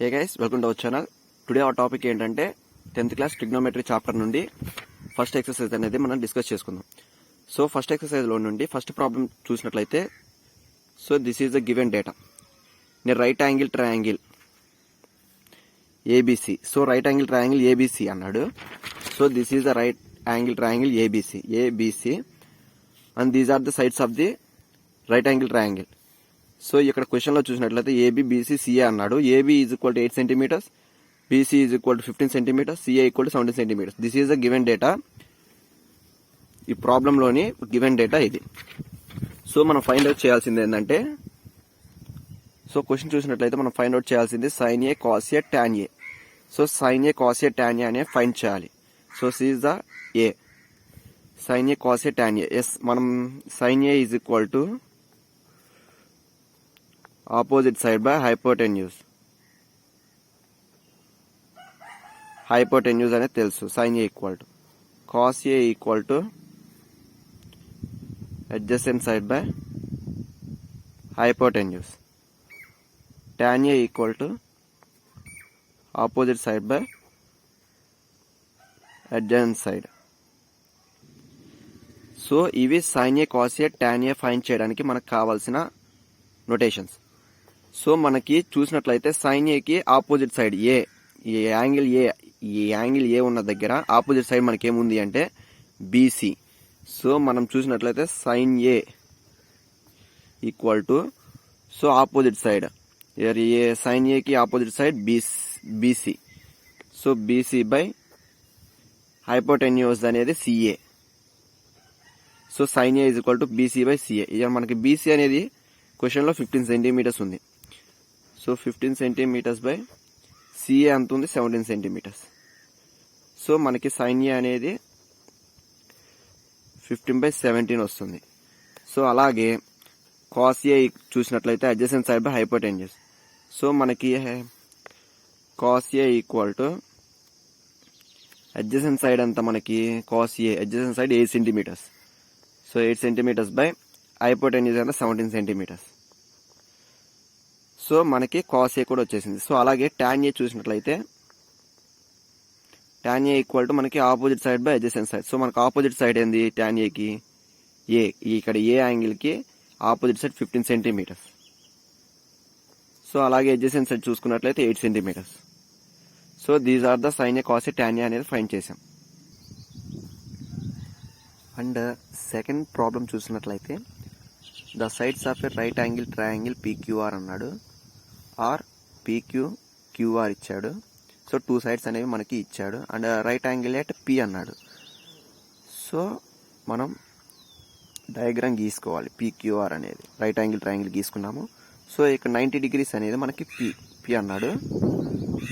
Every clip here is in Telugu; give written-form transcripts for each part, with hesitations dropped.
Hey guys, welcome to our channel. Today ఆ టాపిక్ ఏంటంటే 10th క్లాస్ ట్రిగ్నోమెట్రీ చాప్టర్ నుండి ఫస్ట్ ఎక్సర్సైజ్ అనేది మనం డిస్కస్ చేసుకుందాం. సో ఫస్ట్ ఎక్సర్సైజ్లో నుండి ఫస్ట్ ప్రాబ్లం చూసినట్లయితే, so this is the given data. నేను right angle triangle ABC. So right angle triangle ABC అన్నాడు. So this is the right angle triangle ABC and these are the sides of the right angle triangle. So ఇక్కడ క్వశ్చన్లో చూసినట్లయితే ఏబి బీసీ సిఏ అన్నాడు. AB is equal to 8 centimetres, BC is equal to 15 centimetres, CA equal to 17 centimetres. This is the given data. ఈ ప్రాబ్లంలోని గివెన్ డేటా ఇది. సో మనం ఫైండ్ అవుట్ చేయాల్సింది ఏంటంటే, సో క్వశ్చన్ చూసినట్లయితే మనం ఫైండ్ అవుట్ చేయాల్సింది sine A cos A tan A. So sine A cos A tan A అనే ఫైండ్ చేయాలి. So C is the A. Sine A cos A tan A. Yes, మనం sign A is equal to opposite side by hypotenuse. hypotenuse అనేది తెలుసు. sin a equal to cos a equal to adjacent side by hypotenuse. tan a equal to opposite side by adjacent side. So ఇవి sin a cos a tan a find చేయడానికి మనకు కావాల్సిన నోటేషన్స్. సో మనకి చూసినట్లయితే సైన్ ఏకి ఆపోజిట్ సైడ్ ఏ, ఈ యాంగిల్ ఏ ఉన్న దగ్గర ఆపోజిట్ సైడ్ మనకి ఏముంది అంటే బీసీ. సో మనం చూసినట్లయితే sine A equal to, so opposite side sine ఏకి opposite side BC. So BC by hypotenuse అనేది CA. So sine A is equal to BC by CA. ఇక మనకి బీసీ అనేది క్వశ్చన్లో 15 సెంటీమీటర్స్ ఉంది. సో 15 సెంటీమీటర్స్ బై సిఏ అంత ఉంది 17 సెంటీమీటర్స్. సో మనకి సైన్ ఏ అనేది 15/17 వస్తుంది. సో అలాగే కాస్ ఏ చూసినట్లయితే adjacent side by hypotenuse. So మనకి cos A equal to adjacent side అంతా మనకి cos A adjacent side 8 centimetres. So 8 centimetres by hypotenuse అంతా 17 సెంటీమీటర్స్. సో మనకి కాస్ ఏ కూడా వచ్చేసింది. సో అలాగే టాన్ ఏ చూసినట్లయితే టాన్ ఏ ఈక్వల్ టు మనకి opposite side by adjacent side. So మనకి ఆపోజిట్ సైడ్ ఏంది టాన్ ఏకి ఏ, ఇక్కడ ఏ యాంగిల్కి ఆపోజిట్ సైడ్ 15 సెంటీమీటర్స్. సో అలాగే అడ్జసెంట్ సైడ్ చూసుకున్నట్లయితే 8 centimetres. So these are the sine A cos A tan A అనేది ఫైండ్ చేసాం. అండ్ సెకండ్ ప్రాబ్లం చూసినట్లయితే the sides of a right angle triangle PQR అన్నాడు. ఆర్ పీక్యూఆర్ ఇచ్చాడు. సో 2 సైడ్స్ అనేవి మనకి ఇచ్చాడు. And right angle at P అన్నాడు. సో మనం డయాగ్రామ్ గీసుకోవాలి. పీక్యూఆర్ అనేది రైట్ యాంగిల్ ట్రయాంగిల్ గీసుకున్నాము. సో ఇక్కడ 90 డిగ్రీస్ అనేది మనకి పి అన్నాడు.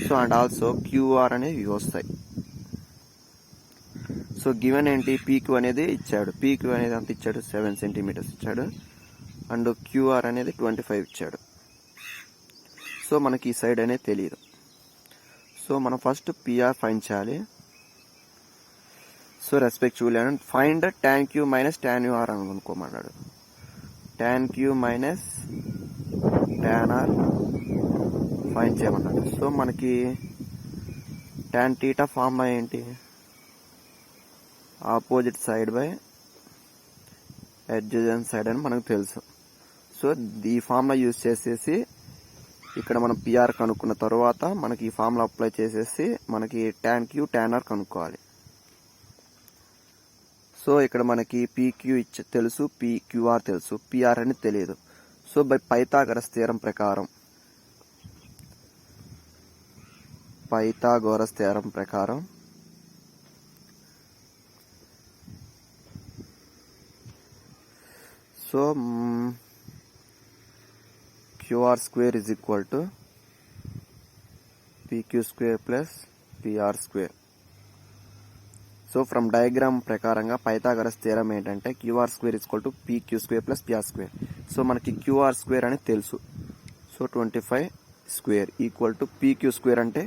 సో అండ్ ఆల్సో క్యూఆర్ అనేవి వస్తాయి. సో గివెన్ ఏంటి, పీక్యూ అనేది ఇచ్చాడు. పీక్యూ అనేది అంత ఇచ్చాడు 7 సెంటీమీటర్స్ ఇచ్చాడు. అండ్ క్యూఆర్ అనేది 25 ఇచ్చాడు. సో మనకి ఈ సైడ్ అనేది తెలియదు. సో మనం ఫస్ట్ పిఆర్ ఫైండ్ చేయాలి. So respectively and find tan Q minus tan UR అని అనుకోమన్నాడు. Tan Q minus tan R find చేయమన్నాడు. సో మనకి టాన్ టీటా ఫార్ములా ఏంటి, opposite side by adjacent side అని మనకు తెలుసు. సో ఈ ఫార్ములా యూజ్ చేసేసి ఇక్కడ మనం పిఆర్ కనుక్కున్న తర్వాత మనకి ఈ ఫార్ములా అప్లై చేసేసి మనకి టాన్ క్యూ టాన్ ఆర్ కనుక్కోవాలి. సో ఇక్కడ మనకి పీక్యూ తెలుసు, పీక్యూఆర్ తెలుసు, పిఆర్ అని తెలియదు. సో బై పైథాగరస్ థియరం ప్రకారం so QR square is equal to PQ square plus PR square. So from diagram ప్రకారంగా పైథాగరస్ థియరం ఏంటంటే QR square is equal to PQ square plus PR square. So మనకి QR square అని తెలుసు. So 25 square equal to PQ square అంటే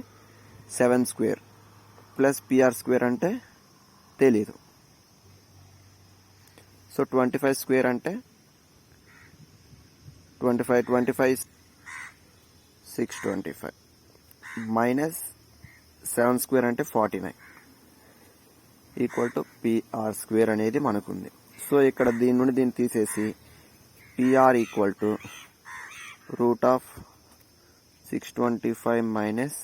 7 square ప్లస్ PR square అంటే తెలీదు. సో 25 square అంటే 25 625. మైనస్ 7 స్క్వేర్ అంటే 49 ఈక్వల్ టు పిఆర్ స్క్వేర్ అనేది మనకుంది. సో ఇక్కడ దీని నుండి దీన్ని తీసేసి PR equal to root of 625 minus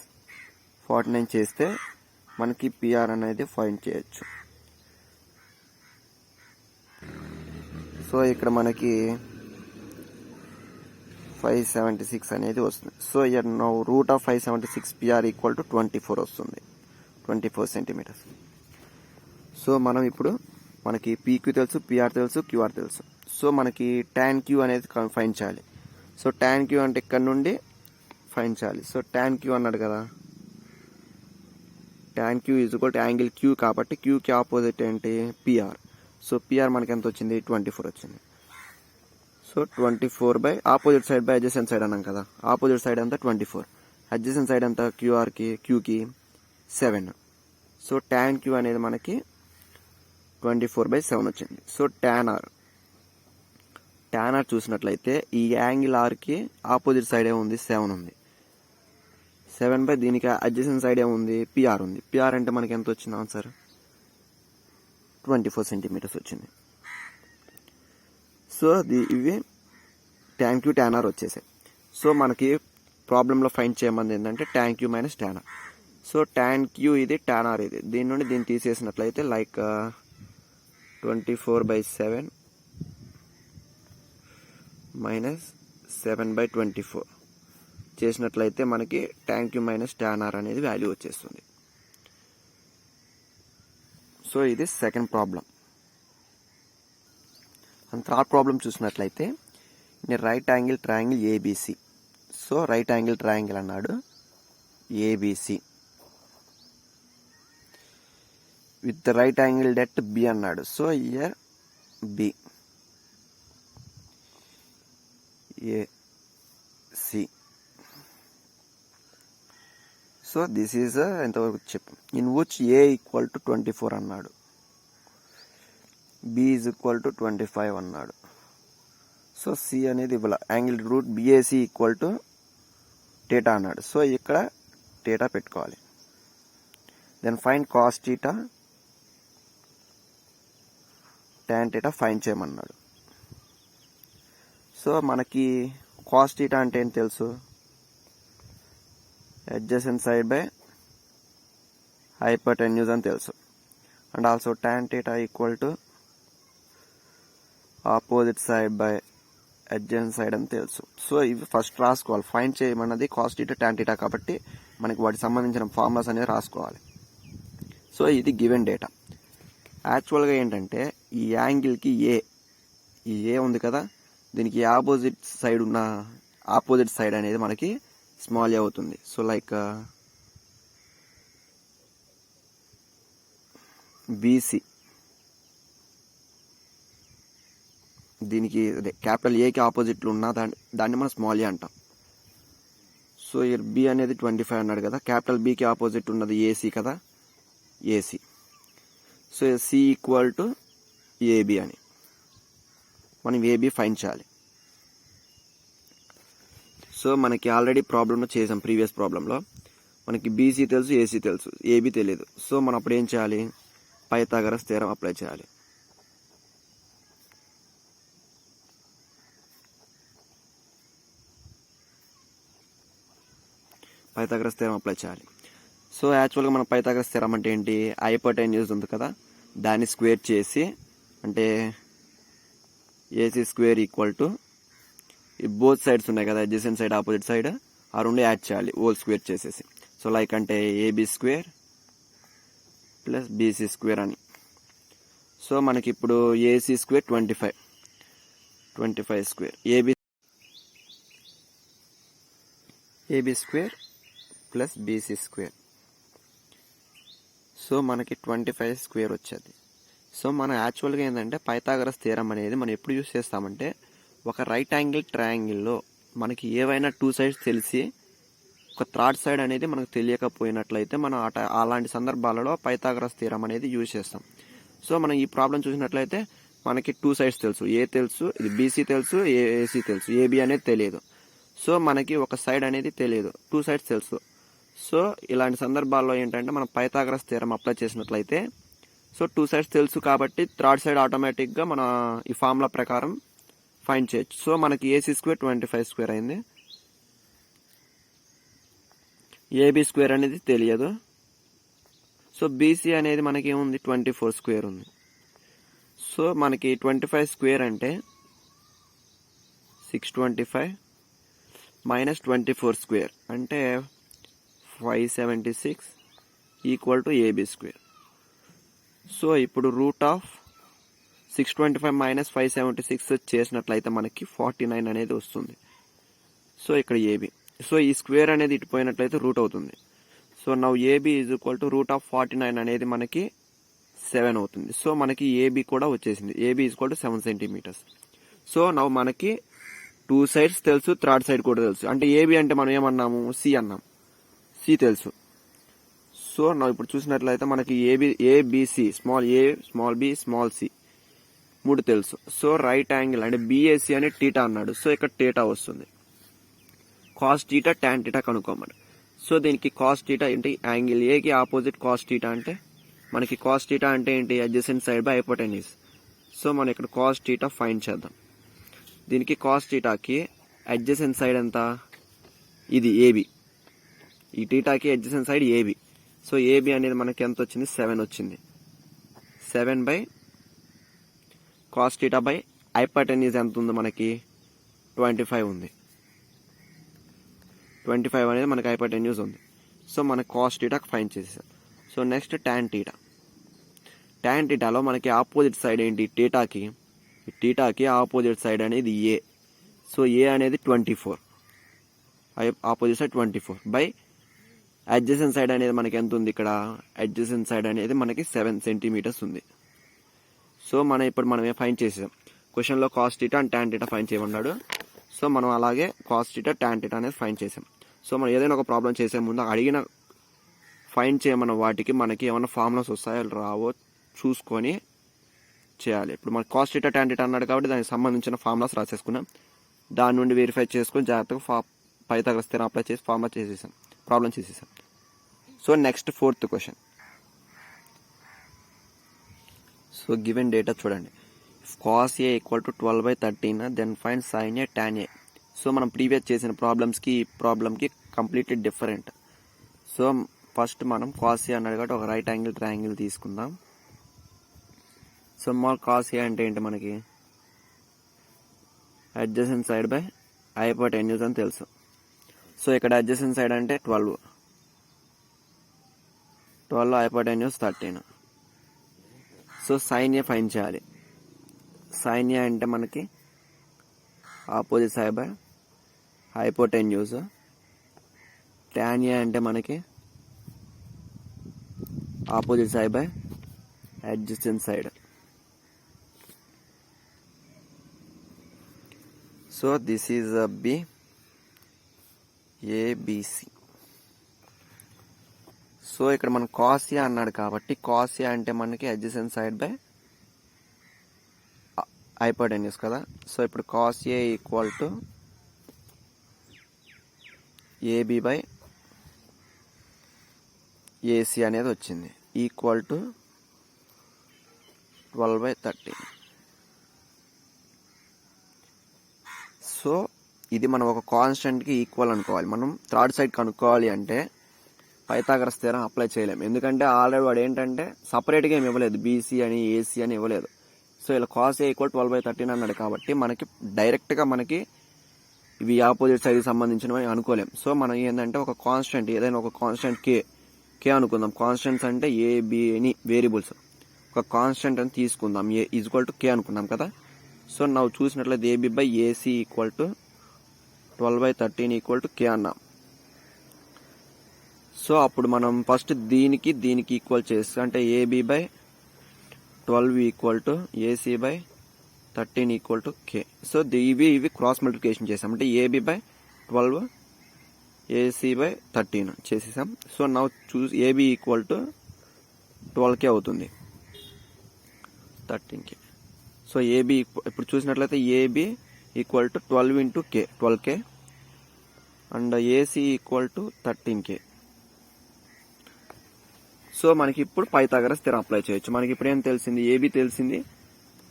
49 చేస్తే మనకి పిఆర్ అనేది ఫైండ్ చేయొచ్చు. సో ఇక్కడ మనకి 576 అనేది వస్తుంది. So year now root of 576 PR equal to 24 వస్తుంది, 24 సెంటీమీటర్స్. సో మనం ఇప్పుడు మనకి పీక్యూ తెలుసు, పిఆర్ తెలుసు, క్యూఆర్ తెలుసు. సో మనకి tan క్యూ అనేది ఫైండ్ చేయాలి. సో tan క్యూ అంటే ఇక్కడ నుండి ఫైండ్ చేయాలి. సో tan క్యూ అన్నాడు కదా, tan Q is equal to angle Q కాబట్టి క్యూకి ఆపోజిట్ ఏంటి పిఆర్. సో పిఆర్ మనకి ఎంత వచ్చింది 24 వచ్చింది. So 24 by opposite side by adjacent side అన్నాం కదా, ఆపోజిట్ సైడ్ అంతా 24, అడ్జసెంట్ సైడ్ అంతా క్యూకి 7. సో tan క్యూ అనేది మనకి 24/7 వచ్చింది. సో tan ఆర్ చూసినట్లయితే ఈ యాంగిల్ ఆర్కి ఆపోజిట్ సైడ్ ఏముంది 7 ఉంది. 7 బై దీనికి అడ్జసెంట్ సైడ్ ఏముంది పిఆర్ ఉంది. పిఆర్ అంటే మనకి ఎంత వచ్చింది ఆన్సర్ 24 సెంటీమీటర్స్ వచ్చింది. సో ఇవి tan క్యూ tan ఆర్ వచ్చేసాయి. సో మనకి ప్రాబ్లంలో ఫైండ్ చేయమంది ఏంటంటే tan Q minus tan R. So tan Q ఇది, tan ఆర్ ఇది, దీని నుండి దీన్ని తీసేసినట్లయితే లైక్ 24/7 మైనస్ 7/24 చేసినట్లయితే మనకి tan Q minus tan R అనేది వాల్యూ వచ్చేస్తుంది. సో ఇది second problem. And third problem చూసినట్లయితే right angle triangle ABC. So right angle triangle అన్నాడు ABC with right angle at B అన్నాడు. So here B AC. So this is ఎంతవరకు చెప్పు. In which A equal to 24 అన్నాడు, బి ఈజ్ ఈక్వల్ టు 25 అన్నాడు. సో సి అనేది ఇవ్వాల. Angle root BAC equal to theta అన్నాడు. సో ఇక్కడ థీటా పెట్టుకోవాలి. Then find cos theta tan theta find చేయమన్నాడు. సో మనకి కాస్ థీటా అంటే ఏం తెలుసు, అడ్జసెంట్ సైడ్ బై హైపోటెన్యూస్ అని తెలుసు. And also tan theta equal to opposite side by adjacent side అని తెలుసు. సో ఇవి ఫస్ట్ రాసుకోవాలి. ఫైండ్ చేయమన్నది కాస్ థీటా టాన్ థీటా కాబట్టి మనకి వాటికి సంబంధించిన ఫార్ములాస్ అనేది రాసుకోవాలి. సో ఇది గివెన్ డేటా. యాక్చువల్గా ఏంటంటే ఈ యాంగిల్కి ఈ ఏ ఉంది కదా, దీనికి ఆపోజిట్ సైడ్ ఉన్న ఆపోజిట్ సైడ్ అనేది మనకి స్మాల్ ఏ అవుతుంది. సో లైక్ బీసీ, దీనికి అదే క్యాపిటల్ ఏకి ఆపోజిట్లు ఉన్న దాన్ని మనం స్మాల్ ఏ అంటాం. సో ఇక్కడ బి అనేది 25 అన్నాడు కదా, క్యాపిటల్ బికి ఆపోజిట్ ఉన్నది ఏసీ కదా, AC. So C equal to AB అని మనం ఏబి ఫైండ్ చేయాలి. సో మనకి ఆల్రెడీ ప్రాబ్లంలో చేసాం, ప్రీవియస్ ప్రాబ్లంలో మనకి బీసీ తెలుసు, ఏసీ తెలుసు, ఏబి తెలియదు. సో మనం అప్పుడు ఏం చేయాలి, పైథాగరస్ థీరం అప్లై చేయాలి. పైథాగరస్ థీరం అప్లై చేయాలి. సో యాక్చువల్గా మన పైథాగరస్ థీరం అంటే ఏంటి, హైపోటెన్యూస్ ఉంది కదా, దాన్ని స్క్వేర్ చేసి అంటే ఏసీ స్క్వేర్ ఈక్వల్ టు ఈ బోత్ సైడ్స్ ఉన్నాయి కదా, అడ్జసెంట్ సైడ్ ఆపోజిట్ సైడ్, ఆ రెండు యాడ్ చేయాలి హోల్ స్క్వేర్ చేసేసి. సో లైక్ అంటే AB square plus BC square అని. సో మనకి ఇప్పుడు AC square 25 square, AB square plus BC square. So మనకి 25 స్క్వేర్ వచ్చేది. సో మనం యాక్చువల్గా ఏంటంటే పైథాగరస్ థీరం అనేది మనం ఎప్పుడు యూస్ చేస్తామంటే, ఒక రైట్ యాంగిల్ ట్రయాంగిల్లో మనకి ఏవైనా 2 సైడ్స్ తెలిసి ఒక థర్డ్ సైడ్ అనేది మనకు తెలియకపోయినట్లయితే మనం అలాంటి సందర్భాలలో పైథాగరస్ థీరం అనేది యూజ్ చేస్తాం. సో మనం ఈ ప్రాబ్లం చూసినట్లయితే మనకి 2 సైడ్స్ తెలుసు, ఏ తెలుసు, ఇది బీసీ తెలుసు, ఏసీ తెలుసు, ఏబి అనేది తెలియదు. సో మనకి ఒక సైడ్ అనేది తెలియదు, 2 సైడ్స్ తెలుసు. సో ఇలాంటి సందర్భాల్లో ఏంటంటే మనం పైథాగరస్ థియరం అప్లై చేసినట్లయితే సో 2 సైడ్స్ తెలుసు కాబట్టి థర్డ్ సైడ్ ఆటోమేటిక్గా మన ఈ ఫార్ములా ప్రకారం ఫైండ్ చేయొచ్చు. సో మనకి ఏసీ స్క్వేర్ 25 స్క్వేర్ అయింది, ఏబీ స్క్వేర్ అనేది తెలియదు. సో బీసీ అనేది మనకి ఏముంది 24 స్క్వేర్ ఉంది. సో మనకి 25 స్క్వేర్ అంటే 625 మైనస్ 24 స్క్వేర్ అంటే 576 equal to AB square. So ఇప్పుడు రూట్ ఆఫ్ 625 మైనస్ 576 చేసినట్లయితే మనకి 49 అనేది వస్తుంది. సో ఇక్కడ ఏబీ, సో ఈ స్క్వేర్ అనేది ఇటు పోయినట్లయితే రూట్ అవుతుంది. So now AB is equal to root of 49 అనేది మనకి 7 అవుతుంది. సో మనకి ఏబీ కూడా వచ్చేసింది, AB is equal to 7 centimetres. So now మనకి 2 సైడ్స్ తెలుసు, థర్డ్ సైడ్ కూడా తెలుసు. అంటే ఏబీ అంటే మనం ఏమన్నాము, సి అన్నాం, సి తెలుసు. సో నవ్ ఇప్పుడు చూసినట్లయితే మనకి ABC, small A, small B, small C 3 తెలుసు. సో రైట్ యాంగిల్ అంటే బిఏసి అని టీటా అన్నాడు. సో ఇక్కడ టీటా వస్తుంది, కాస్ టీటా టాన్ టీటా కనుక్కోమని. సో దీనికి కాస్ టీటా ఏంటి, యాంగిల్ ఏకి ఆపోజిట్ కాస్ టీటా అంటే మనకి కాస్ టీటా అంటే ఏంటి, adjacent side by hypotenuse. So మనం ఇక్కడ కాస్ టీటా ఫైండ్ చేద్దాం. దీనికి కాస్ టీటాకి అడ్జసెంట్ సైడ్ ఎంత, ఇది ఏబి, ఈ టీటాకి adjacent side AB. So AB అనేది మనకి ఎంత వచ్చింది, 7 వచ్చింది. 7 by cos theta by hypotenuse ఎంత ఉంది మనకి 25 ఉంది. 25 అనేది మనకి హైపోటెన్యూస్ ఉంది. సో మన కాస్ టీటాకి ఫైండ్ చేసేసాం. So next tan theta. Tan టీటాలో మనకి ఆపోజిట్ సైడ్ ఏంటి, టీటాకి ఆపోజిట్ సైడ్ అనేది ఏ. సో ఏ అనేది 24, opposite side 24 by adjacent side అనేది మనకి ఎంత ఉంది, ఇక్కడ అడ్జసెంట్ సైడ్ అనేది మనకి 7 సెంటీమీటర్స్ ఉంది. సో మనం ఫైండ్ చేసాం. క్వశ్చన్లో cos theta and tan theta find చేయమన్నాడు. సో మనం అలాగే కాస్ టీటా టాన్ టీటా అనేది ఫైండ్ చేసాం. సో మనం ఏదైనా ఒక ప్రాబ్లం చేసే ముందు అడిగిన ఫైండ్ చేయమన్న వాటికి మనకి ఏమైనా ఫార్ములాస్ వస్తాయో రావో చూసుకొని చేయాలి. ఇప్పుడు మనకి కాస్ టీటా టాన్ టీటా అన్నాడు కాబట్టి దానికి సంబంధించిన ఫార్ములాస్ రాసేసుకున్నాం. దాని నుండి వెరిఫై చేసుకొని జాగ్రత్తగా పైథాగరస్ థియరం అప్లై చేసి ఫార్ములా చేసేసాం, ప్రాబ్లం చేసేసాం. So next 4th question. So given data చూడండి, cos A equal to 12/13 then find sine A tan A. So మనం ప్రీవియస్ చేసిన ప్రాబ్లమ్స్కి ఈ ప్రాబ్లమ్కి కంప్లీట్లీ డిఫరెంట్. సో ఫస్ట్ మనం కాస్ ఏ అన్నాడు కాబట్టి ఒక రైట్ యాంగిల్ ట్రయాంగిల్ తీసుకుందాం. సో స్మాల్ కాస్ ఏ అంటే ఏంటి, మనకి అడ్జసెంట్ సైడ్ బై హైపోటెన్యూస్ అని తెలుసు. సో ఇక్కడ అడ్జసెంట్ సైడ్ అంటే 12 hypotenuse 13. So sine A find చేయాలి. సైన్ ఏ అంటే మనకి opposite side by hypotenuse. Tan A అంటే మనకి opposite side by adjacent side. So this is B ABC. So ఇక్కడ మనం కాస్ ఏ అన్నాడు కాబట్టి కాస్ ఏ అంటే మనకి అడ్జసెంట్ సైడ్ బై హైపోటెన్యూస్ కదా. సో ఇప్పుడు cos A equal to AB by AC అనేది వచ్చింది, ఈక్వల్ టు 12/13. సో ఇది మనం ఒక కాన్స్టెంట్కి ఈక్వల్ అనుకోవాలి. మనం థర్డ్ సైడ్ కనుక్కోవాలి అంటే పైథాగరస్ థియరం అప్లై చేయలేము, ఎందుకంటే ఆల్రెడీ వాడు ఏంటంటే సపరేట్గా ఏమి ఇవ్వలేదు, బీసీ అని ఏసీ అని ఇవ్వలేదు. సో ఇలా కాస్ ఏ ఈక్వల్ 12/13 అన్నాడు కాబట్టి మనకి డైరెక్ట్గా మనకి ఇవి ఆపోజిట్ సైడ్కి సంబంధించినవి అనుకోలేము. సో మనం ఏంటంటే ఒక కాన్స్టెంట్, ఏదైనా ఒక కాన్స్టెంట్ కే అనుకుందాం. కాన్స్టెంట్స్ అంటే ఏ బి అని వేరియబుల్స్, ఒక కాన్స్టెంట్ అని తీసుకుందాం. ఏ ఈక్వల్ టు కే అనుకున్నాం కదా. సో ನಾವು చూసినట్లయితే AB by AC equal to 12/13 equal to K అన్నాం. సో అప్పుడు మనం ఫస్ట్ దీనికి ఈక్వల్ చేస్తే అంటే AB by 12 equal to AC by 13 equal to K. So ఇవి క్రాస్ మల్టిప్లికేషన్ చేసాం అంటే ఏబి బై 12 ఏసీ బై 13 చేసేసాం. సో నౌ చూస్ ఏబి ఈక్వల్ టు 12K అవుతుంది, 13K. సో ఏబి ఇప్పుడు చూసినట్లయితే AB equal to 12 into K 12K and AC equal to 13K. So మనకి ఇప్పుడు పైథాగరస్ థియరం అప్లై చేయొచ్చు. మనకి ఇప్పుడు ఏం తెలిసింది, ఏబి తెలిసింది,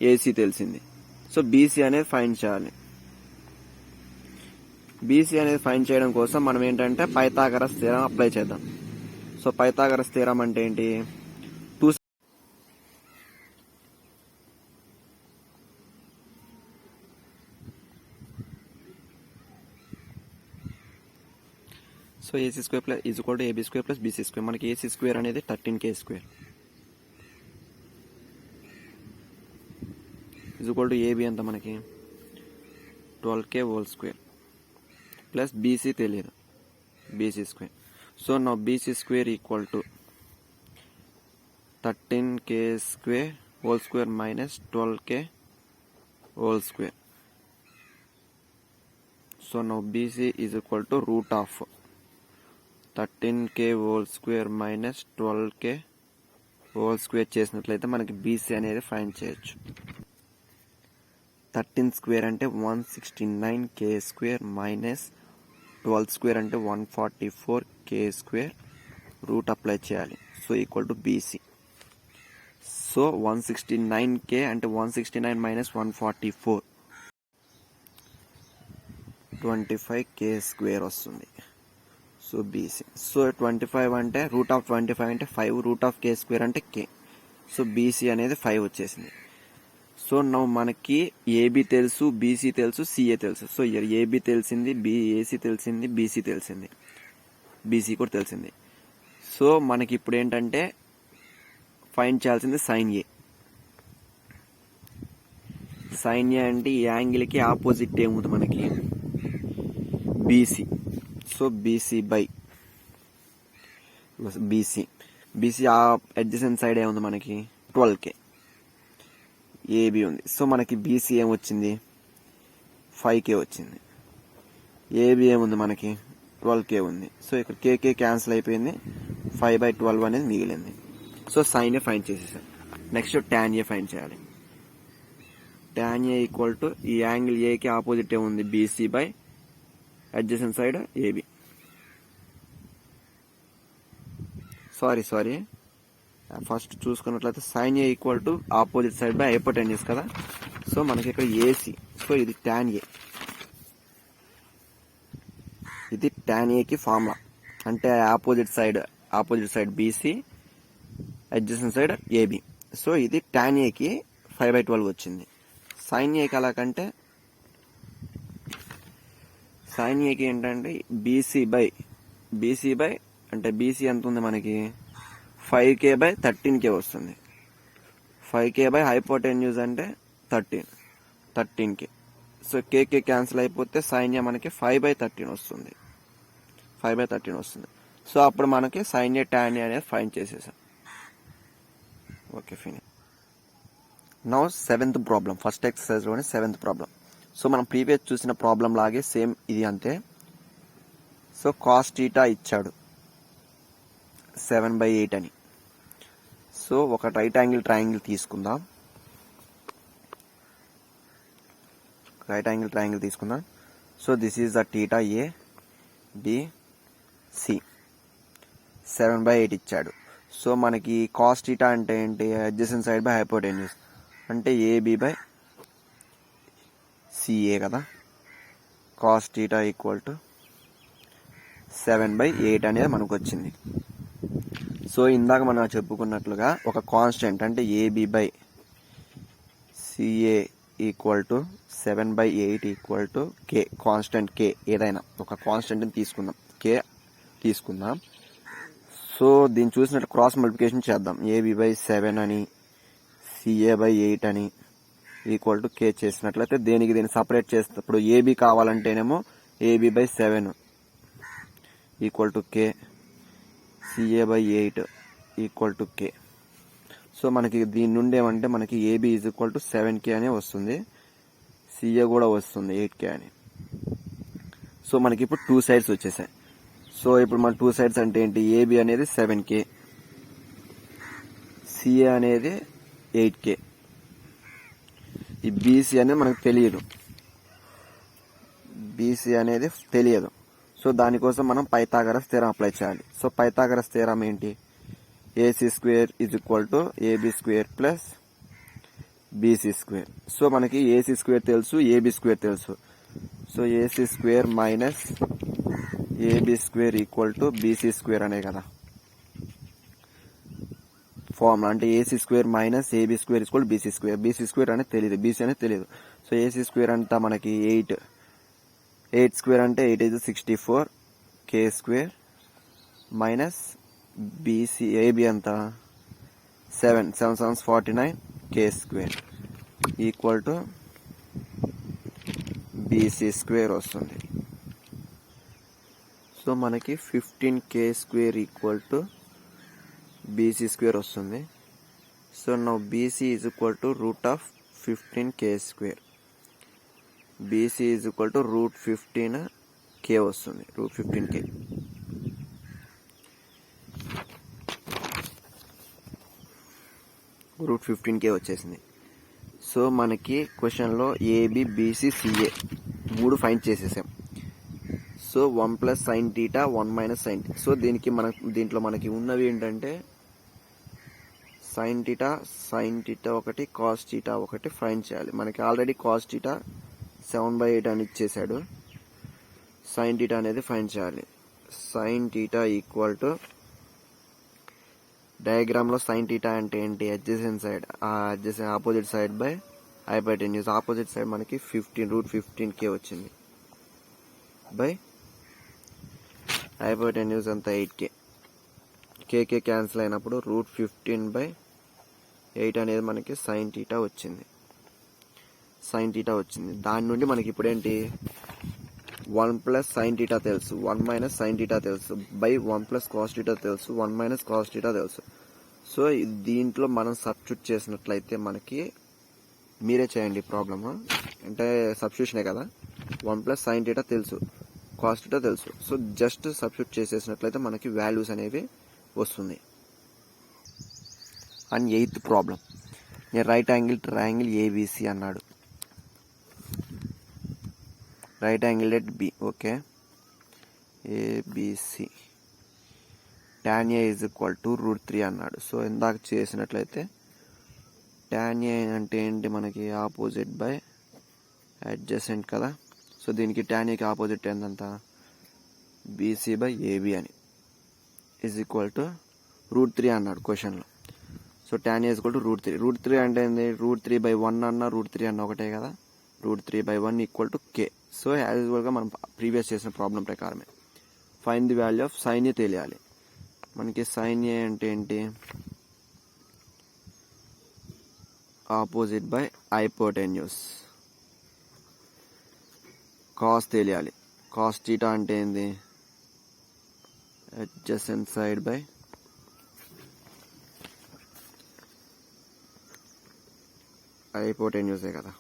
ఏసీ తెలిసింది. సో బీసీ అనేది ఫైండ్ చేయాలి. బీసీ అనేది ఫైండ్ చేయడం కోసం మనం ఏంటంటే పైథాగరస్ థియరం అప్లై చేద్దాం. సో పైథాగరస్ థియరం అంటే ఏంటి, so AC square plus is equal to AB square plus BC square. మనకి ఏసీ స్క్వేర్ అనేది 13k square is equal to AB ఎంత మనకి 12k whole square plus BC తెలియదు, బీసీ స్క్వేర్. సో నా BC square equal to 13k square whole square minus 12k whole square. So నా BC is equal to root of 13k whole square minus 12k whole square చేసినట్లయితే మనకి బీసీ అనేది ఫైండ్ చేయొచ్చు. 13 స్క్వేర్ అంటే 169k స్క్వేర్ మైనస్ 12 స్క్వేర్ అంటే 144k స్క్వేర్ రూట్ అప్లై చేయాలి. So equal to BC. So 169k అంటే 169 మైనస్ 144 25k స్క్వేర్ వస్తుంది. So BC. సో 25 అంటే రూట్ ఆఫ్ 25 అంటే 5, రూట్ ఆఫ్ k స్క్వేర్ అంటే k. సో బీసీ అనేది 5 వచ్చేసింది. సో నౌ మనకి ఏబి తెలుసు, బీసీ తెలుసు, సిఏ తెలుసు. సో ఏబి తెలిసింది, ఏసీ తెలిసింది, బీసీ తెలిసింది, బీసీ కూడా తెలిసింది. సో మనకి ఇప్పుడు ఏంటంటే ఫైండ్ చేయాల్సింది సైన్ ఏ. సైన్ ఏ అంటే ఈ యాంగిల్కి ఆపోజిట్ ఏముంది మనకి BC. So BC by BC, BC ఆ అడ్జసెంట్ సైడ్ ఏముంది మనకి 12k. ఏబి ఉంది. సో మనకి బీసీ ఏమొచ్చింది 5k వచ్చింది. ఏబి ఏముంది మనకి 12k ఉంది. సో ఇక్కడ కేకే క్యాన్సిల్ అయిపోయింది, 5/12 అనేది మిగిలింది. సో సైన్ ఏ ఫైండ్ చేసేసాం. నెక్స్ట్ టాన్ ఏ ఫైండ్ చేయాలి. టాన్ ఏ ఈక్వల్ టు ఈ యాంగిల్ ఏకి ఆపోజిట్ ఏముంది BC by adjacent side AB. Sorry first చూసుకున్నట్లయితే sine A equal to opposite side by hypotenuse కదా. సో మనకి ఇక్కడ ఏసీ. సో ఇది టాన్ ఏ, ఇది టాన్ ఏకి ఫార్ములా. అంటే opposite side BC, adjacent side AB. So ఇది టాన్ ఏకి 5/12 వచ్చింది. సైన్ ఏకి అలాగంటే సైన్ ఏకి ఏంటంటే బీసీ బై అంటే బీసీ ఎంత ఉంది మనకి 5k బై 13k వస్తుంది. 5k బై హైపోటెన్యూస్ అంటే 13k. సో కేకే క్యాన్సిల్ అయిపోతే సైన్ ఏ మనకి 5/13 వస్తుంది, 5/13 వస్తుంది. సో అప్పుడు మనకి సైన్ ఏ టాన్ ఏ అనేది ఫైండ్ చేసేసాం. Okay finish. Now 7th problem, first exercise లోని 7th ప్రాబ్లం. సో మనం ప్రీవియస్ చూసిన ప్రాబ్లం లాగే సేమ్ ఇది అంతే. సో కాస్ థీటా ఇచ్చాడు 7/8 అని. సో ఒక రైట్ యాంగిల్ ట్రయాంగిల్ తీసుకుందాం. So this is the theta A B C. 7/8 ఇచ్చాడు. సో మనకి కాస్ థీటా అంటే ఏంటి, అడ్జసెంట్ సైడ్ బై హైపోటెన్యూస్ అంటే ఏబి బై సిఏ కదా. కాస్ థీటా ఈక్వల్ టు 7/8 అనేది మనకు వచ్చింది. సో ఇందాక మనం చెప్పుకున్నట్లుగా ఒక కాన్స్టెంట్ అంటే AB by CA equal to 7/8 equal to K. Constant K ఏదైనా ఒక కాన్స్టెంట్ని తీసుకుందాం, కే తీసుకుందాం. సో దీన్ని చూసినట్టు క్రాస్ మల్టిప్లికేషన్ చేద్దాం. ఏబి బై 7 అని సిఏ/8 అని ఈక్వల్ టు కే చేసినట్లయితే దీన్ని సపరేట్ చేసేటప్పుడు ఏబి కావాలంటేనేమో AB/7 equal to K, CA/8 equal to K. So మనకి దీని నుండి ఏమంటే మనకి AB is equal to 7K అనే వస్తుంది, CA కూడా వస్తుంది 8K అని. సో మనకి ఇప్పుడు 2 సైడ్స్ వచ్చేసాయి. సో ఇప్పుడు మన 2 సైడ్స్ అంటే ఏంటి, AB అనేది 7K, CA అనేది 8K. ఈ BC అనేది మనకు తెలియదు, BC అనేది తెలియదు. సో దానికోసం మనం పైథాగరస్ థియరం అప్లై చేయాలి. సో పైథాగరస్ థియరం ఏంటి, AC square is equal to AB square plus BC square. So మనకి ఏసీ స్క్వేర్ తెలుసు, ఏబీ స్క్వేర్ తెలుసు. So AC square minus AB square equal to BC square అనే కదా ఫార్ములా. అంటే AC square minus AB square equal BC square. BC square అనేది తెలియదు, బీసీ అనేది తెలియదు. సో ఏసీ స్క్వేర్ అంతా మనకి 8 స్క్వేర్ అంటే 8 is 64 K square minus BC AB అంతా 7 7 49 K square equal to BC square వస్తుంది. సో మనకి 15 K square equal to BC square వస్తుంది. So now BC is equal to root of 15 K square. BC is equal to root 15 K వస్తుంది, రూట్ 15 కే. రూట్ 15 కే వచ్చేసింది. సో మనకి క్వశ్చన్లో ఏబి బీసీ సిఏ 3 ఫైండ్ చేసేసాం. So 1 plus sine theta 1 minus sine. So దీంట్లో మనకి ఉన్నవి ఏంటంటే సైన్ టీటా ఒకటి, కాస్ టీటా ఒకటి ఫైండ్ చేయాలి. మనకి ఆల్రెడీ కాస్ టీటా 7/8 అని ఇచ్చేసాడు. సైన్ టీటా అనేది ఫైండ్ చేయాలి. Sine theta equal to, diagram లో సైన్ టీటా అంటే ఏంటి, adjacent side, opposite side by hypotenuse. Opposite side మనకి 15 రూట్ 15 కే వచ్చింది బై హైపోటెన్యూస్ అంతా 8 కేకే క్యాన్సిల్ అయినప్పుడు రూట్ 15/8 అనేది మనకి సైన్ టీటా వచ్చింది. దాని నుండి మనకి ఇప్పుడు ఏంటి, 1 ప్లస్ సైన్ టీటా తెలుసు, 1 మైనస్ సైన్ టీటా తెలుసు, బై 1 ప్లస్ కాస్ టీటా తెలుసు, 1 మైనస్ కాస్ టీటా తెలుసు. సో దీంట్లో మనం సబ్స్టిట్యూట్ చేసినట్లయితే మనకి, మీరే చేయండి ప్రాబ్లమ్, అంటే సబ్స్టిట్యూషనే కదా. 1 ప్లస్ సైన్ టీటా తెలుసు, కాస్ టీటా తెలుసు. సో జస్ట్ సబ్స్టిట్యూట్ చేసేసినట్లయితే మనకి వాల్యూస్ అనేవి వస్తుంది. And 8th problem, right angle triangle ABC అన్నాడు. Right angle at B, okay, ABC tan A is equal to root 3 అన్నాడు. సో ఇందాక చేసినట్లయితే tan A అంటే ఏంటి, మనకి ఆపోజిట్ బై అడ్జసెంట్ కదా. సో దీనికి tan Aకి ఆపోజిట్ ఏంటంత, బీసీ బై ఏబి అని ఈజ్ ఈక్వల్ టు రూట్ 3 అన్నాడు క్వశ్చన్లో. So tan A is equal to root 3. Root 3 అంటే ఏంది, రూట్ 3/1 అన్న రూట్ 3 అన్న ఒకటే కదా. Root 3/1 equal to K. So as యూజువల్గా మనం ప్రీవియస్ చేసిన ప్రాబ్లం ప్రకారమే find the value of sine A తెలియాలి. మనకి సైన్ ఏ అంటే ఏంటి, ఆపోజిట్ బై హైపోటెన్యూస్. కాస్ తెలియాలి. కాస్ టీటా అంటే ఏంది, అడ్జసెంట్ సైడ్ బై హైపోటెన్యూసే కదా.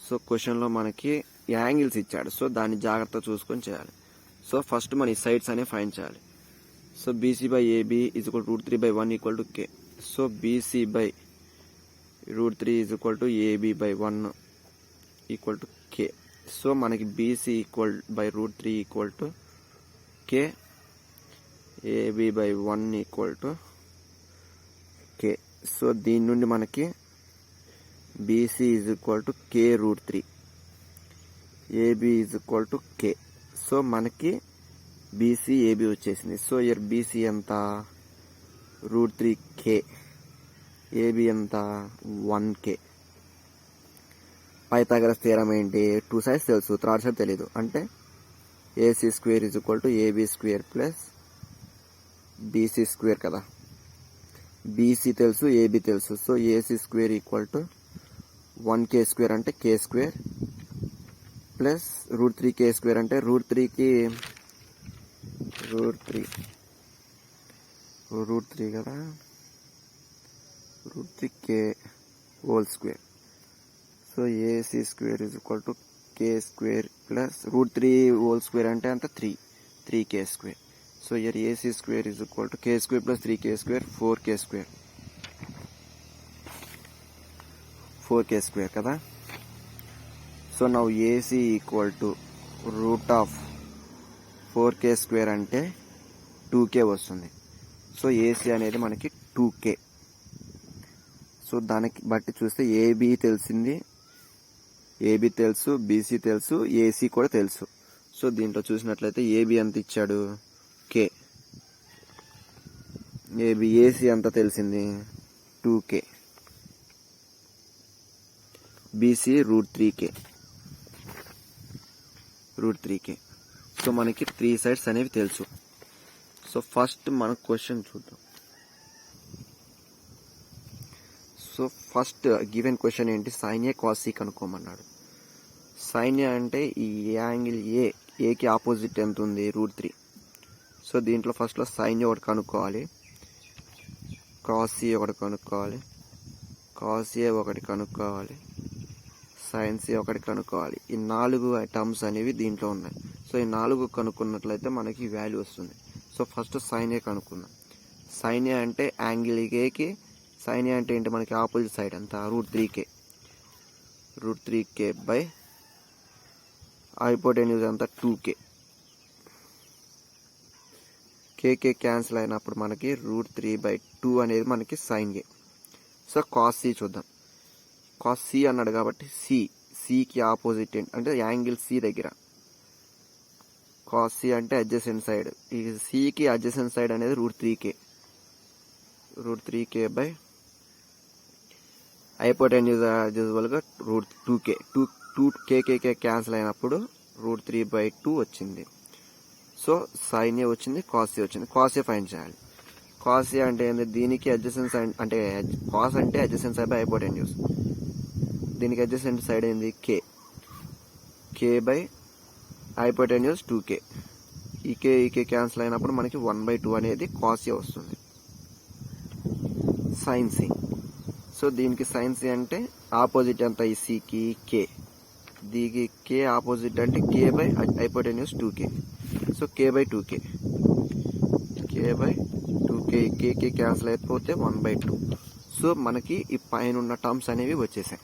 సో క్వశ్చన్లో మనకి యాంగిల్స్ ఇచ్చాడు. సో దాన్ని జాగ్రత్త చూసుకొని చేయాలి. సో ఫస్ట్ మన ఈ సైడ్స్ అనేవి ఫైండ్ చేయాలి. So BC by AB is equal root 3/1 equal to K. So BC by root 3 is equal to AB by 1 equal to K. So మనకి BC equal by root 3 equal to K, AB by 1 equal to K. So దీని నుండి మనకి BC is equal to K root 3, AB is equal to K. So మనకి బీసీ ఏబి వచ్చేసింది. సో ఇయర్ బీసీ ఎంత, రూట్ 3 కే, ఏబి ఎంత 1K. పైథాగరస్ థియరం ఏంటి, 2 సైడ్స్ తెలుసు, థర్డ్ సైడ్ తెలీదు. అంటే AC square is equal to AB square plus BC square కదా. బీసీ తెలుసు, ఏబి తెలుసు. So AC square equal to 1K square అంటే K square plus root 3K square అంటే రూట్ 3కి రూట్ 3 కదా, root 3K whole square. So AC square is equal to K square plus root 3 whole square అంటే అంత 3K square. So here AC square is equal to K square plus 3K square 4K square, 4K square కదా. So now AC equal to root of 4K square అంటే 2k వస్తుంది. సో ఏసీ అనేది మనకి 2k. సో దానికి బట్టి చూస్తే ఏబి తెలిసింది, ఏబి తెలుసు, బీసీ తెలుసు, ఏసీ కూడా తెలుసు. సో దీంట్లో చూసినట్లయితే ఏబి ఎంత ఇచ్చాడు, కే. ఏసీ ఎంత తెలిసింది, 2k. BC √3k. సో మనకి 3 సైడ్స్ అనేవి తెలుసు. సో ఫస్ట్ మన క్వశ్చన్ చూద్దాం. సో ఫస్ట్ గివెన్ క్వశ్చన్ ఏంటి, sign A cos C కనుక్కోమన్నాడు. Sign A అంటే ఈ యాంగిల్ ఏకి ఆపోజిట్ ఎంత ఉంది, √3. సో దీంట్లో ఫస్ట్లో సైన్ ఏ ఒకటి కనుక్కోవాలి, కాస్ సి ఒకటి కనుక్కోవాలి, కాస్ ఏ ఒకటి కనుక్కోవాలి, సైన్ సి ఒకటి కనుక్కోవాలి. ఈ 4 టర్మ్స్ అనేవి దీంట్లో ఉన్నాయి. సో ఈ 4 కనుక్కున్నట్లయితే మనకి వాల్యూ వస్తుంది. సో ఫస్ట్ సైన్ ఏ కనుక్కుందాం. సైన్ ఏ అంటే యాంగిల్ ఏకి, సైన్ ఏ అంటే ఏంటి, మనకి ఆపోజిట్ సైడ్ అంత √3k బై హైపోటెన్యూస్ అంతా 2k. కేకే క్యాన్సిల్ అయినప్పుడు మనకి √3/2 అనేది మనకి సైన్ ఏ. సో కాస్ సి చూద్దాం. కాస్ సి అన్నాడు కాబట్టి సికి ఆపోజిట్ అంటే యాంగిల్ సి దగ్గర కాస్ సి అంటే అడ్జసెంట్ సైడ్. ఈ సికి అడ్జసెంట్ సైడ్ అనేది √3k బై హైపోటెన్యూస్ యూజువల్గా √2k. 2k క్యాన్సిల్ అయినప్పుడు √3/2 వచ్చింది. సో సైన్ ఏ వచ్చింది, కాస్ ఏ వచ్చింది. కాస్ ఏ ఫైండ్ చేయాలి. కాస్ ఏ అంటే ఏంది, దీనికి అడ్జసెంట్ సైడ్ అంటే కాస్ అంటే అడ్జసెంట్ సైడ్ బై హైపోటెన్యూస్. దీనికి అడ్జసెంట్ సైడ్ ఏంది, కే బై హైపోటెన్యూస్ 2k. ఈ కే క్యాన్సిల్ అయినప్పుడు మనకి 1/2 అనేది కాస్ ఏ వస్తుంది. Sine C. సో దీనికి సైన్ సి అంటే ఆపోజిట్ ఎంత, ఈ సికి కే. దీనికి కే ఆపోజిట్ అంటే K by hypotenuse 2k. So k/2k. K cancel అయిపోతే 1/2. సో మనకి ఈ పైన ఉన్న టర్మ్స్ అనేవి వచ్చేసాయి.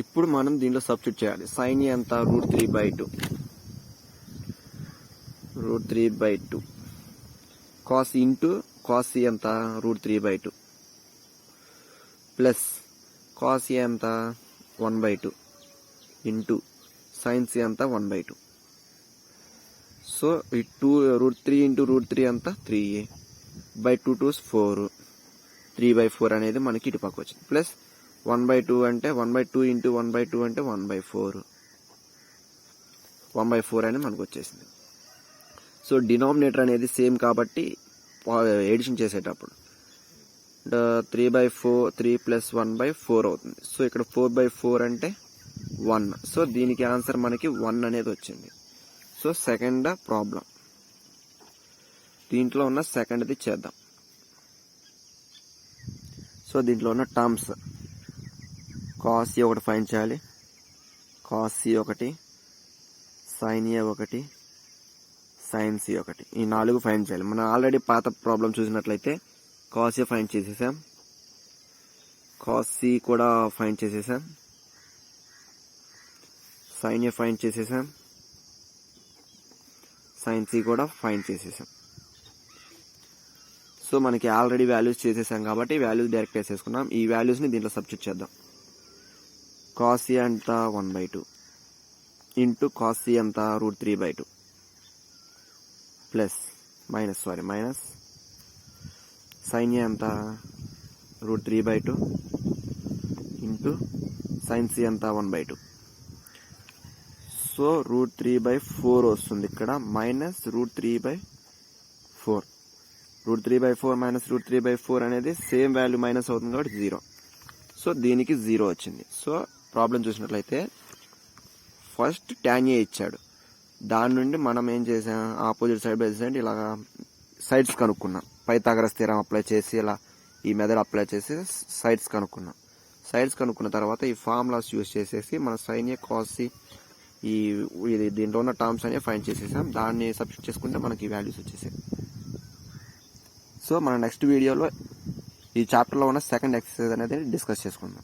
ఇప్పుడు మనం దీంట్లో సబ్స్టిట్యూట్ చేయాలి. సైన్ ఏ ఎంత, √3/2. కాస్ ఇంటూ కాస్ సి ఎంత, √3/2 ప్లస్ కాస్ ఏ ఎంత 1/2 ఇంటూ సైన్ సి ఎంత 1/2. సో ఈ √3 ఇంటూ √3 అంతా 3a బై 2 2s 4, 3/4 అనేది మనకి ఇటు పక్క వచ్చింది. ప్లస్ 1/2 అంటే 1/2 ఇంటూ 1/2 అంటే 1/4 అని మనకు వచ్చేసింది. సో డినామినేటర్ అనేది సేమ్ కాబట్టి ఎడిషన్ చేసేటప్పుడు 3/4 + 1/4 అవుతుంది. సో ఇక్కడ 4/4 అంటే 1. సో దీనికి ఆన్సర్ మనకి 1 అనేది వచ్చింది. సో సెకండ్ ప్రాబ్లం, దీంట్లో ఉన్న సెకండ్ది చేద్దాం. సో దీంట్లో ఉన్న టర్మ్స్ కాస్ ఏ ఒకటి ఫైండ్ చేయాలి, కాస్ సి ఒకటి, సైన్ ఏ ఒకటి, సైన్ సి ఒకటి. ఈ 4 ఫైండ్ చేయాలి. మనం ఆల్రెడీ పాత ప్రాబ్లం చూసినట్లయితే కాస్ ఏ ఫైండ్ చేసేసాం, కాస్ సి కూడా ఫైండ్ చేసేసాం, సైన్ ఏ ఫైండ్ చేసేసాం, సైన్ సి కూడా ఫైండ్ చేసేసాం. సో మనకి ఆల్రెడీ వాల్యూస్ చేసేసాం కాబట్టి వాల్యూస్ డైరెక్ట్ వేసేసుకున్నాం. ఈ వాల్యూస్ని దీంట్లో సబ్స్టిట్యూట్ చేద్దాం. కాస్ ఏ అంత 1/2 ఇంటూ కాస్ సి అంత √3/2 ప్లస్ మైనస్ సైన్ ఏ అంత √3/2 ఇంటూ సైన్ సి అంత 1/2. సో √3/4 వస్తుంది ఇక్కడ, మైనస్ √3/4. √3/4 మైనస్ √3/4 అనేది సేమ్ వాల్యూ మైనస్ అవుతుంది కాబట్టి 0. సో దీనికి 0 వచ్చింది. సో ప్రాబ్లం చూసినట్లయితే ఫస్ట్ tan ఏ ఇచ్చాడు, దాని నుండి మనం ఏం చేసాం, ఆపోజిట్ సైడ్ బై సైడ్ ఇలా సైడ్స్ కనుక్కున్నాం. పైథాగరస్ థియరం అప్లై చేసి ఇలా ఈ మెథడ్ అప్లై చేసి సైడ్స్ కనుక్కున్నాం. సైడ్స్ కనుక్కున్న తర్వాత ఈ ఫార్ములాస్ యూజ్ చేసేసి మన సైన్ ఏ కాస్ సి ఇది దీంట్లో ఉన్న టర్మ్స్ అనేవి ఫైండ్ చేసేసాం. దాన్ని సబ్స్టిట్యూట్ చేసుకుంటే మనకి ఈ వాల్యూస్ వచ్చేసాయి. సో మన నెక్స్ట్ వీడియోలో ఈ చాప్టర్లో ఉన్న సెకండ్ ఎక్సర్సైజ్ అనేది డిస్కస్ చేసుకుందాం.